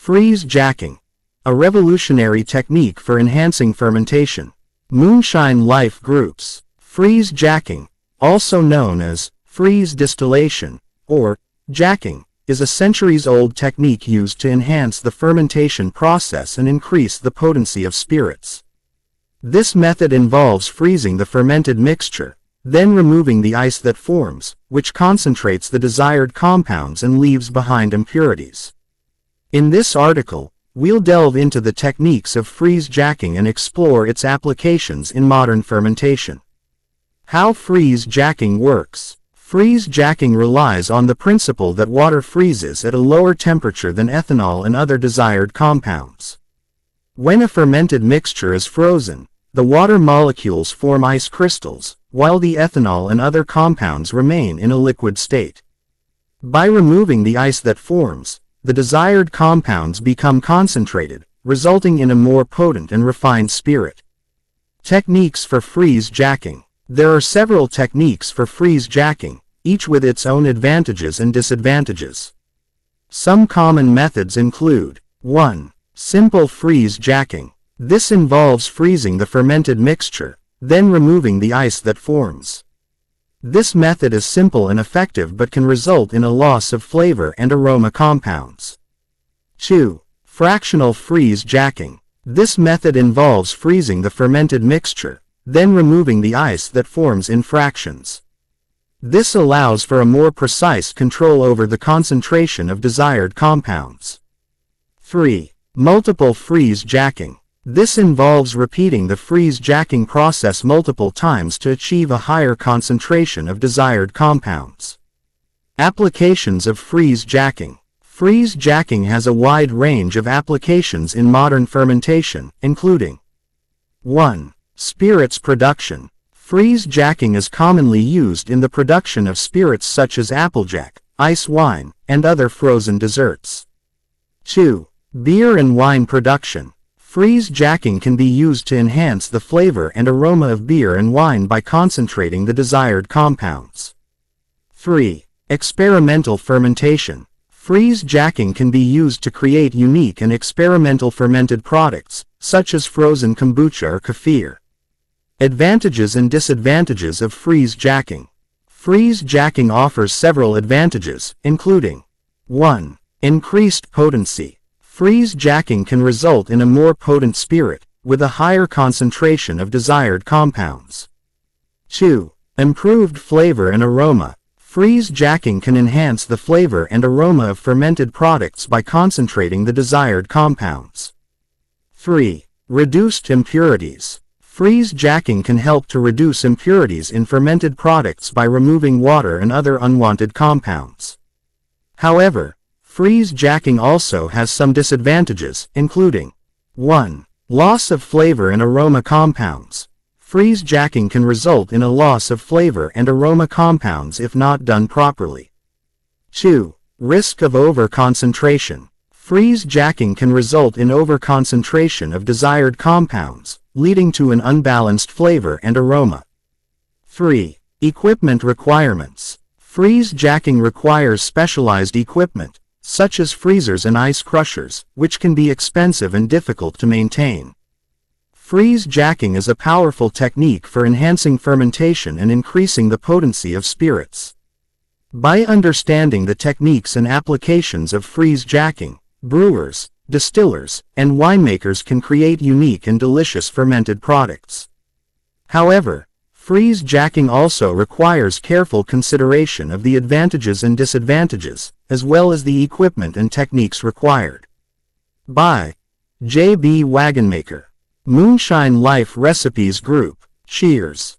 Freeze jacking, a revolutionary technique for enhancing fermentation. Moonshine life groups. Freeze jacking, also known as freeze distillation or jacking, is a centuries-old technique used to enhance the fermentation process and increase the potency of spirits. This method involves freezing the fermented mixture, then removing the ice that forms, which concentrates the desired compounds and leaves behind impurities. In this article, we'll delve into the techniques of freeze jacking and explore its applications in modern fermentation. How freeze jacking works. Freeze jacking relies on the principle that water freezes at a lower temperature than ethanol and other desired compounds. When a fermented mixture is frozen, the water molecules form ice crystals, while the ethanol and other compounds remain in a liquid state. By removing the ice that forms, the desired compounds become concentrated, resulting in a more potent and refined spirit. Techniques for freeze jacking. There are several techniques for freeze jacking, each with its own advantages and disadvantages. Some common methods include 1. Simple freeze jacking. This involves freezing the fermented mixture, then removing the ice that forms. This method is simple and effective but can result in a loss of flavor and aroma compounds. 2. Fractional freeze jacking. This method involves freezing the fermented mixture, then removing the ice that forms in fractions. This allows for a more precise control over the concentration of desired compounds. 3. Multiple freeze jacking. This involves repeating the freeze jacking process multiple times to achieve a higher concentration of desired compounds. Applications of freeze jacking. Freeze jacking has a wide range of applications in modern fermentation, including 1. Spirits production. Freeze jacking is commonly used in the production of spirits such as applejack, ice wine, and other frozen desserts. 2. Beer and wine production. Freeze jacking can be used to enhance the flavor and aroma of beer and wine by concentrating the desired compounds. 3. Experimental fermentation. Freeze jacking can be used to create unique and experimental fermented products, such as frozen kombucha or kefir. Advantages and disadvantages of freeze jacking. Freeze jacking offers several advantages, including 1. Increased potency. Freeze jacking can result in a more potent spirit, with a higher concentration of desired compounds. 2. Improved flavor and aroma. Freeze jacking can enhance the flavor and aroma of fermented products by concentrating the desired compounds. 3. Reduced impurities. Freeze jacking can help to reduce impurities in fermented products by removing water and other unwanted compounds. However, freeze jacking also has some disadvantages, including 1. Loss of flavor and aroma compounds. Freeze jacking can result in a loss of flavor and aroma compounds if not done properly. 2. Risk of over-concentration. Freeze jacking can result in over-concentration of desired compounds, leading to an unbalanced flavor and aroma. 3. Equipment requirements. Freeze jacking requires specialized equipment, such as freezers and ice crushers, which can be expensive and difficult to maintain. Freeze jacking is a powerful technique for enhancing fermentation and increasing the potency of spirits. By understanding the techniques and applications of freeze jacking, brewers, distillers, and winemakers can create unique and delicious fermented products. However, freeze jacking also requires careful consideration of the advantages and disadvantages, as well as the equipment and techniques required. By J.B. Wagonmaker. Moonshine Life Recipes Group. Cheers.